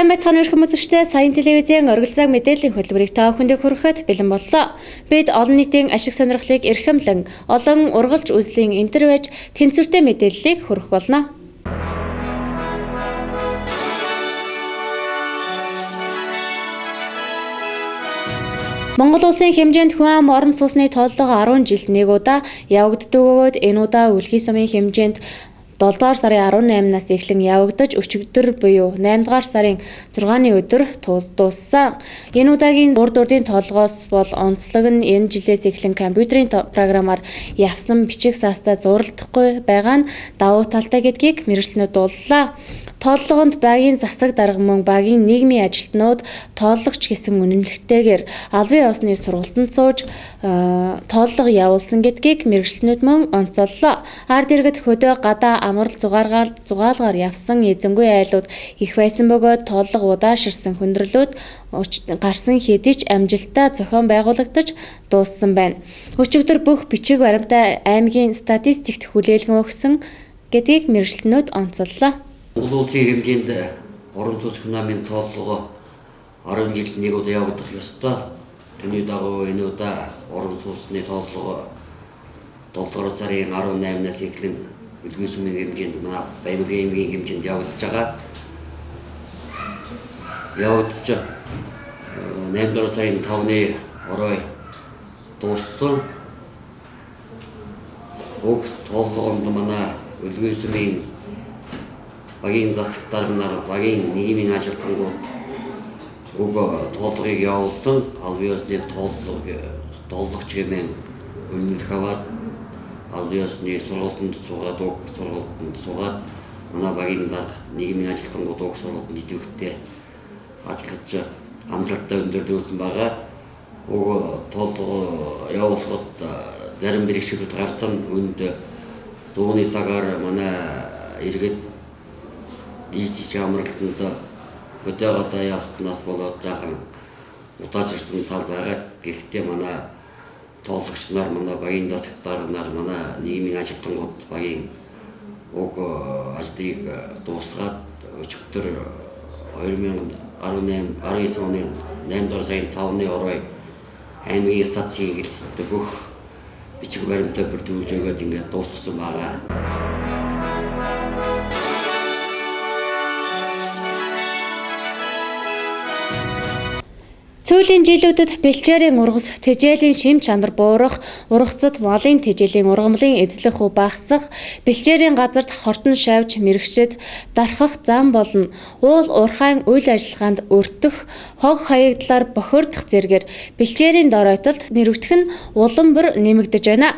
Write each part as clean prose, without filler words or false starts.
Сайн байцгаана өрх хүмүүстээ Саян телевизийн оргил цаг мэдээллийн хөтөлбөрийг та бүхэнд хүрэхэд бэлэн боллоо. Бид олон нийтийн ашиг сонирхлыг эрхэмлэн олон ургалж үзлийн интервьюж тэнцвэртэй мэдээллийг хүргэх болно. Монгол улсын хэмжээнд хүн ам орон сууцны тооллого 10 жилд нэг удаа явагддаг бөгөөд энэ удаа үлгий сумын хэмжээнд 7 дугаар сарын 18-наас эхлэн явагдаж өчигдөр буюу 8 дугаар сарын 6-ны өдөр дууссан. Энэ удаагийн урд урдын тоолгоос бол онцлог нь энэ жилээс эхлэн компьютерийн програмаар явсан бичиг саастаа зуралдахгүй байгаа нь давуу талтай гэдгийг мэргэжлэнүүд дууллаа. Тооллогонд багийн засаг дарга мөн багийн нийгмийн ажилтнууд тооллогч гэсэн үнэмлэхтэйгээр албан ёсны сургалтанд сууж тооллого явуулсан гэдгийг мэргэжлэнүүд мөн онцоллоо. Ард иргэд хөдөө гадаа амрал зугаалгаар явсан эзэнгүй айлууд их байсан бөгөөд тооллого удааширсан хүндрэлүүд гарсан хэдий ч амжилттай зохион байгуулагдаж дууссан байна. Өчигдөр бүх бичиг баримтаа аймгийн статистикт хүлээлгэн өгсөн гэдгийг мэргэжлэнүүд онцоллоо. Монгол улсын хэмжээнд орон сууц хүн амын тооллого 10 жилд нэг удаа явагдах ёстой. Түүний дагуу энэ удаа орон сууцны тооллого 7 дугаар сарын 18-наас эхлэн үлгий сумын хэмжээнд манай Баянгын аймгийн хэмжээнд явагдаж байгаа. Явагдаж 8 дугаар сарын 5-ны орой дууссан. Уг тооллогонд манай үлгий сумын багийн засаг дарга нар, багийн нийгмийн ажилтнууд уг тооллогыг явуулсан. Албан ёсны тооллогч гэмээр үнэлэх аваад албан ёсны сургалтанд суугаад манай багийн дарга нийгмийн ажилтнууд уг сургалтанд идэвхтэй ажиллаж амжилттай өндөрлүүлсэн байгаа. Уг тооллого явуулахад зарим бэрхшээлүүд гарсан. Үүнд 100-ны цагаар манай иргэд ийч амралтанд хөдөө гадаа явснаас болоод жаахан удаачирсан тал байгаа. Гэхдээ манай тооллогч нар, манай багийн засаг дарга нар, манай нийгмийн ажилтнууд багийн уг ажлыг дуусгаад өчигдөр 2019 оны 8 дугаар сарын 5-ны орой аймгийн статистикийн хэлцэд бүх бичиг баримтаа бүрдүүлж өгөөд ингээд дуусгасан байгаа. Сүүлийн жилүүдэд бэлчээрийн ургас, тэжээлийн шим чанар буурах, ургацад малын тэжээлийн ургамлын эзлэх хүү багасах, бэлчээрийн газарт хортон шавж мэрэгшид дархах зам болно. Уул уурхайн үйл ажиллагаанд өртөх, хог хаягдлаар бохирдох зэргээр бэлчээрийн доройтолд нэрвэгдэх нь улам бүр нэмэгдэж байна.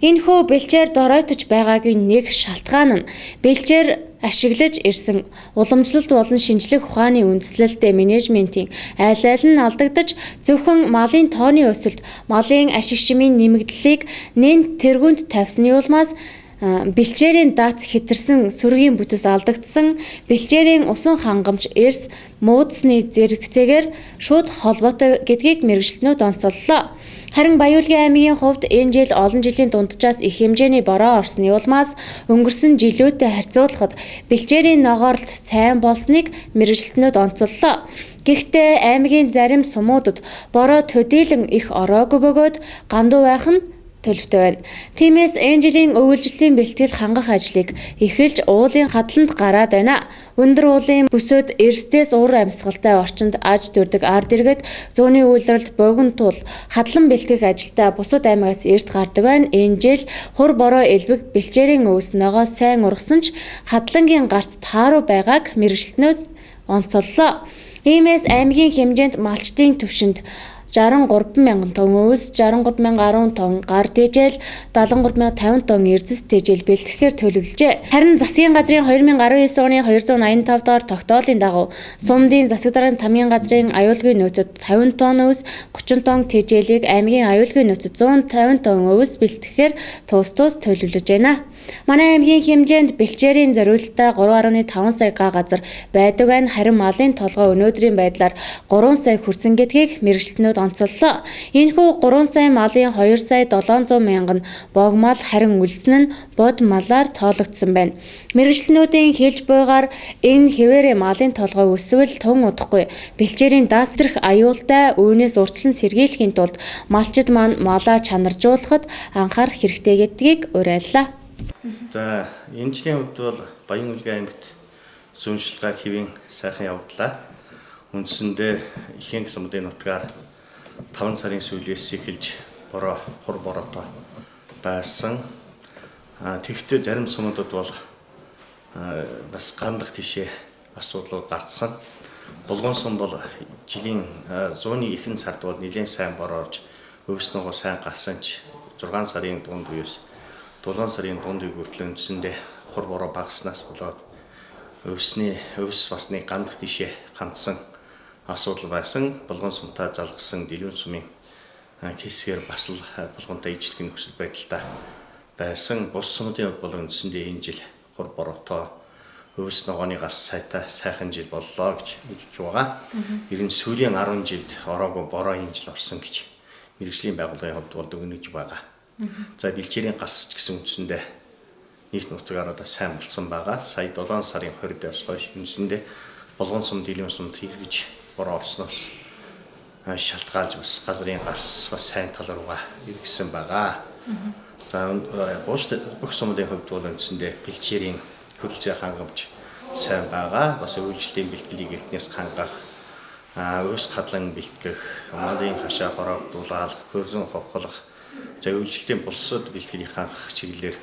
Энэхүү бэлчээр доройтож байгаагийн нэг шалтгаан нь бэлчээр ашиглаж ирсэн уламжлалт болон шинжлэх ухааны үндэслэлтэй менежментийн айл нь алдагдаж зөвхөн малын тооны өсөлт, малын ашиг шимийн нэмэгдлийг нэн тэргүүнд тавьсны улмаас бэлчээрийн дац хэтэрсэн сүргийн бүтэс алдагдсан, бэлчээрийн усан хангамж эрс муудсны зэрэгцээгээр шууд холбоотой гэдгийг мэргэжлэнүүд онцоллоо. Харин Баяулгын аймгийн хувьд энэ жил олон жилийн дунджаас их хэмжээний бороо орсны улмаас өнгөрсөн жилүүтэй харьцуулахад бэлчээрийн ногооролт сайн болсныг мэргэжлэнүүд онцоллоо. Гэхдээ аймгийн зарим сумуудад бороо төдийлөн их ороогүй бөгөөд гандуу байх нь төлөвтэй байна. Тиймээс энэ жилийн өвөлжлийн бэлтгэл хангах ажлыг эхэлж уулын хадланд гараад байна. Өндөр уулын бүсөд эрсдээс уур амьсгалтай орчинд аж дүрдэг ард иргэд зууны үйлрэлд богино тул хадлан бэлтгэх ажилдаа бусад аймагаас эрт гардаг байна. Энэ жил хур бороо элбэг бэлчээрийн өвс ногоо сайн ургасан ч хадлангийн гарц тааруу байгааг мэргэжлэнүүд онцоллоо. Иймээс аймгийн хэмжээнд малчдын түвшинд 63,000 тонн өвс, 63,010 тонн гар тэжээл, 73,050 тонн эрдэс тэжээл бэлтгэхээр төлөвлөжээ. Харин засгийн газрын 2019 оны 285 дахь тогтоолын дагуу сумдын засаг даргын тамгын газрын аюулгүй нөөцөд 50 тонн өвс, 30 тонн тэжээлийг аймгийн аюулгүй нөөцөд 150 тонн өвс бэлтгэхээр тус төлөвлөж байна. Манай аймгийн хэмжээнд бэлчээрийн зориулалтаа 3.5 сая га газар байдаг байна. Харин малын толгой өнөөдрийн байдлаар 3 сая хүрсэн гэдгийг мэргэжилтнүүд онцоллоо. Энэхүү 3 сая малын 2 сая 700 мянган бог мал харин үлдсэн нь бод малаар тоологдсон байна. Мэргэжилтнүүдийн хэлж буйгаар энэ хэвээрээ малын толгой өсвөл тун удахгүй бэлчээрийн даасрах аюултай үүнээс урьдчилан сэргийлэхийн тулд малчид маань малаа чанаржуулахад анхаарах хэрэгтэй гэдгийг уриаллаа. За энэ жилийн хувьд бол Баян Улгийн аймагт зүүншилгээ хэвийн сайхан явдлаа. Үндсэндээ ихэнх сумдын нутгаар 5 сарын сүүлээс эхэлж хур бороотой байсан. Тэгэхдээ зарим сумдад бол бас гандах тишээ асуудлууд гарсан. Булгун сум бол жилийн 100-ны ихэнх сард бол нэлээд сайн бороож өвс ногоо сайн гарсан ч 6 сарын дунд үеэс 7 сарын дунд үе хүртэл үндсэндээ хур бороо багаснаас болоод өвс басны гандах тишээ хандсан асуудал байсан. Булгун сумтай залгасан Дэлгүүр сумын хэсгээр бас л булгунтай ижлэх нөхцөл байдалтай байсан. Бус сумдын хувьд бол үндсэндээ энэ жил хур бороотой өвс ногооны гарс сайтай сайхан жил боллоо гэж үзэж байгаа. Ер нь сүүлийн 10 жилд ороогүй бороо энэ жил орсон гэж мэргэжлийн байгууллагын хувьд бол дүгнэж байгаа. За бэлчээрийн гарс ч гэсэн үндсэндээ нийт нутгаар одоо сайн болсон байгаа. Сая 7 сарын 20-д хойш үндсэндээ Булгун сум, Дэлгүүр сумд хэрэгж бороо орсноос шалтгаалж бас газрын гарс бас сайн тал руугаа эргэсэн байгаа. За бүх сумдын хувьд бол үндсэндээ бэлчээрийн хөлзөө хангамж сайн байгаа. Бас үйлчлэлийн бэлтгэлийг эртнээс хангах, өвс хадлан бэлтгэх, малын хашаа хороог дулаалах, хөрзөн ховхолох, за үйлчлэлийн бусад бэлтгэлийг хангах чиглэлээр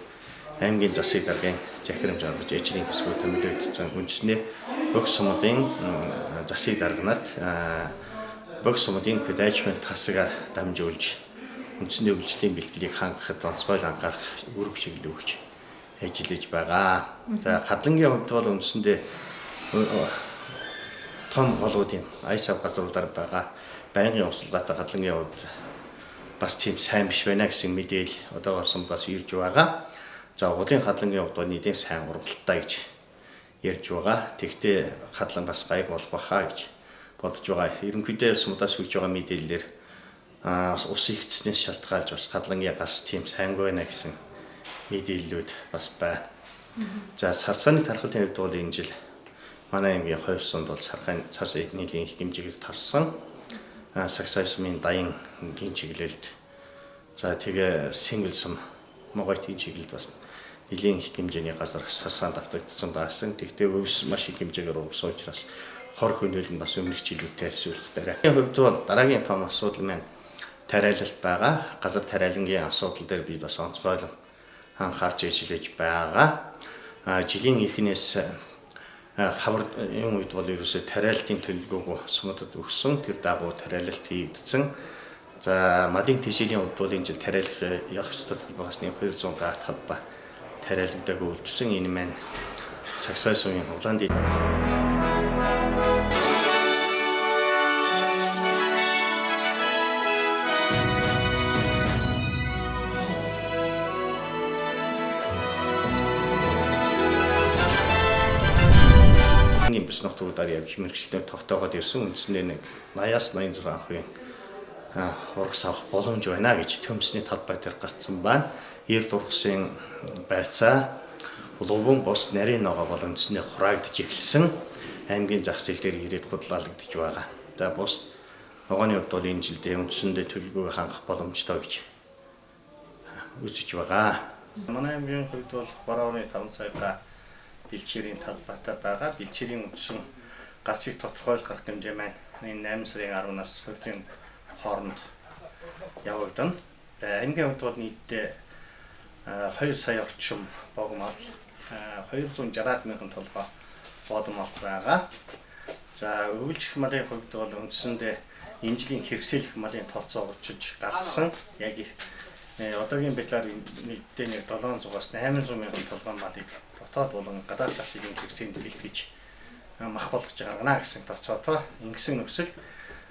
аймгийн засаг даргын захирамж гаргаж ээжийн хэсгүүд томилогдсон. Үндсэндээ бүх сумдын засаг дарга нарт бүх сумдын педагогчдын тасгаар дамжуулж үндсэндээ үйлчлэлийн бэлтгэлийг хангахад онцгой анхаарах үүрэг чиглэл өгч ажиллаж байгаа. За хадлангийн хувьд бол үндсэндээ том голуудын айсав газруудаар байгаа байнгын услугаатай хадлангийн хувьд бас тийм сайн биш байна гэсэн мэдээлэл одоогоор сумдаас ирж байгаа. За улын хадлангийн хувьд нэлээд сайн ургалтай гэж ярьж байгаа. Тэгвэл хадлан бас гайг болох баха гэж бодож байгаа. Ерөнхийдөө сумдаас хүрч байгаа мэдээллээр ус ихтснээс шалтгаалж бас хадлангийн гарс тийм сайнгүй байна гэсэн мэдээллүүд бас байна. За сарсааны тархалтын хувьд бол энэ жил манай аймгийн 2 сумд бол сар сая нийлийн их хэмжээгээр тарсан. Сагсай сумын даян эдийн чиглэлд за тэгээ Сэнгэл сум Могойтын чиглэлд бас нэлийн их хэмжээний газар сасаан давтагдсан байсан. Тэгтээ өвс маш их хэмжээгээр ургасан учраас хор хөнөөл нь бас өмнөх жилүүдтэй харьцуулах дараа. Энэ хувьд бол дараагийн том асуудал маань тариалалт байгаа. Газар тариалангийн асуудал дээр би бас онцгойлон анхаарч ажиллаж байгаа. Жилийн эхнээс хавар юм үед бол ерөөсөө тариалтын төлөвлөгөөг сумдад өгсөн. Тэр дагуу тариалалт хийгдсэн. За мадын тэшээлийн хувьд бол энэ жил тариалах явах ёстой багасны 200 га талбай тариалагддаг үлдсэн. Энэ маань Сагсай сумын Улаанди нутгуудаар явж мэргэжилтээр тогтоогоод ирсэн. Үндсэндээ нэг 80-аас 86% ургас авах боломж байна гэж төмсний талбай дээр гарцсан байна. Эрд ургасын байцаа улуун бус нарийн ногоо бол үндсэндээ хураагдж эхэлсэн. Аймгийн зах зээл дээр ирээд худлаалагдж байгаа. За бус ногооны хувьд бол энэ жилдээ үндсэндээ төлөвлөгөө хангах боломжтой гэж үзэж байгаа. Манай аймгийн хувьд бол 3.5 сая бэлчээрийн талбайтай байгаа. Бэлчээрийн үндсэн гарцыг тодорхойлох арга хэмжээ маань энэ 8 сарын 10-наас 20-ийн хооронд явагдана. Аймгийн хувьд бол нийтдээ 2 сая орчим бог мал, 260 мянган толгой бод мал байгаа. За өвөлжих малын хувьд бол үндсэндээ энэ жилийн хэрэгсэлэх малын тооцоо урьдчилж гарсан. Яг одоогийн байдлаар нийтдээ 700-аас 800 мянган толгой малыг дотоод болон гадаад засгийн хэрэгсэнд бэлтгэж мах болгож гаргана гэсэн тооцоотой. Ингэсэн нөхцөл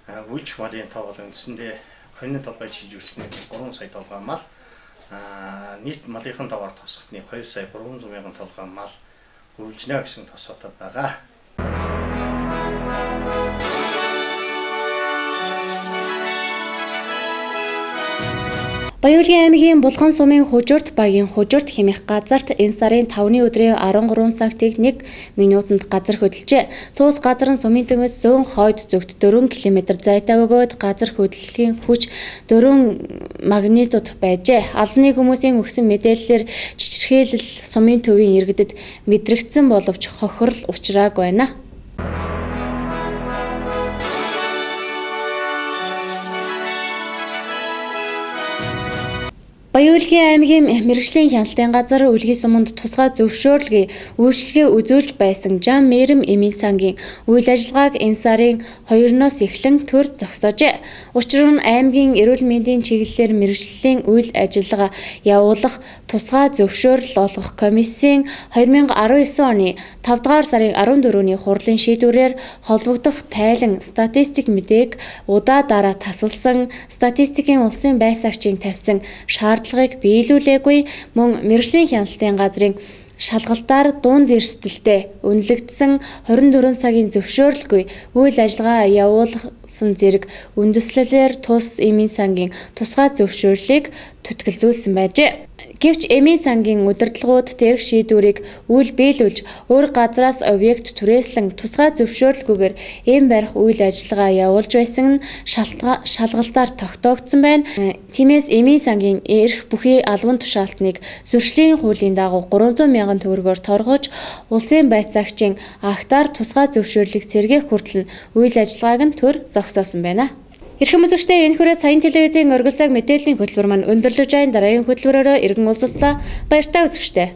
үйлч малын тоо бол үндсэндээ хоньны толгой шилжүүлснээр 3 сая толгой мал, нийт малынхан даваар тосгохны 2 сая 300 мянган толгой мал хөрвүүлжнэ гэсэн тосготой байгаа. Баяуулгын аймгийн Булган сумын хужуурт багийн хужуурт хэмээх газарт энэ сарын 5-ны өдрийн 13 цагтыг 1 минутанд газар хөдөлжээ. Туус газар нь сумын төмөөс зүүн хойд зүгт 4 км зайтай бөгөөд газар хөдлөлийн хүч 4 магнитуд байжээ. Албаны хүмүүсийн өгсөн мэдээллээр чичирхийлэл сумын төвийн иргэдэд мэдрэгдсэн боловч хохирол учраагүй байна. Баяуулгын аймгийн мэргэжлийн хяналтын газар үлгий суманд тусгай зөвшөөрлөгийн үйлчлэгээ үзүүлж байсан Жан Мэрэм Эмийн сангийн үйл ажиллагааг энэ сарын 2-ноос эхлэн төр зогсоожээ. Учир нь аймгийн эрүүл мэндийн чиглэлээр мэргэжлийн үйл ажиллагаа явуулах тусгай зөвшөөрөл олгох комиссийн 2019 оны 5 дугаар сарын 14-ний хурлын шийдвэрээр холбогдох тайлан статистик мэдээг удаа дараа тасалсан статистикийн улсын байцаагчийн тавьсан шаардлагыг биелүүлээгүй мөн мэргэжлийн хяналтын газрын шалгалтаар дунд эрсдэлтэй үнэлэгдсэн 24 цагийн зөвшөөрлгүй үйл ажиллагаа явуулсан зэрэг үндэслэлээр тус Эмийн сангийн тусгай зөвшөөрлийг түтгэлзүүлсэн байжээ. Гэвч Эмийн сангийн удирдлагууд дээрх шийдвэрийг үйл биелүүлж өөр газраас объект түрээслэн тусгай зөвшөөрлгүйгээр эм барих үйл ажиллагаа явуулж байсан нь шалгалтаар тогтоогдсон байна. Тиймээс Эмийн сангийн эрх бүхий албан тушаалтныг зөрчлийн хуулийн дагуу 300 мянган төгрөгөөр торгож улсын байцаагчийн актаар тусгай зөвшөөрлийг сэргээх хүртэл үйл ажиллагааг нь төр зогсоосон байна. Эрхэм үзэгчдээ энэ хүрээ Саян телевизийн оргил цаг мэдээллийн хөтөлбөр маань өндөрлөж байна. Дараагийн хөтөлбөрөөрөө иргэн уулзлаа. Баяртай үзэгчдээ.